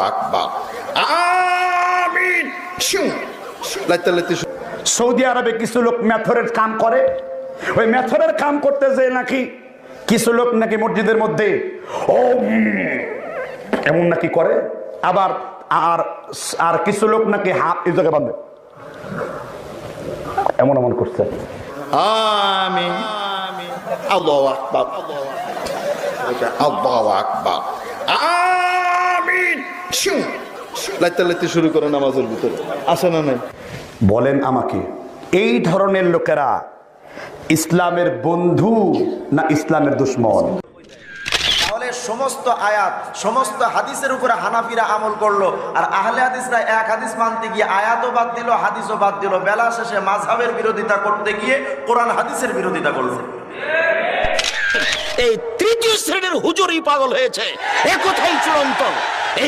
আকবার আমিন। Saudi আরবে কিছু লোক মেথরের কাম করে, ওই মেথরের কাম করতে যেয়ে নাকি কিছু লোক নাকি মসজিদের মধ্যে এমন নাকি করে, আবার আর আর কিছু লোক নাকি হাত এই জায়গায় বাঁধে, এমন এমন করছে। আমিন। আল্লাহু আকবার আল্লাহু আকবার আমিন। লাইতে শুরু করে নামাজের ভিতরে আসে না নাই? বলেন আমাকে, এই ধরনের লোকেরা ইসলামের বন্ধু না ইসলামের দুশমন? তাহলে সমস্ত আয়াত সমস্ত হাদিসের উপরে হানাফিরা আমল করলো, আর আহলে হাদিসরা এক হাদিস মানতে গিয়ে আয়াতও বাদ দিল, হাদিসও বাদ দিল, বেলা শেষে মাযহাবের বিরোধিতা করতে গিয়ে কোরআন হাদিসের বিরোধিতা করলো। এই তৃতীয় শ্রেণীর হুজুরই পাগল হয়েছে, এ কথাই চূড়ান্ত।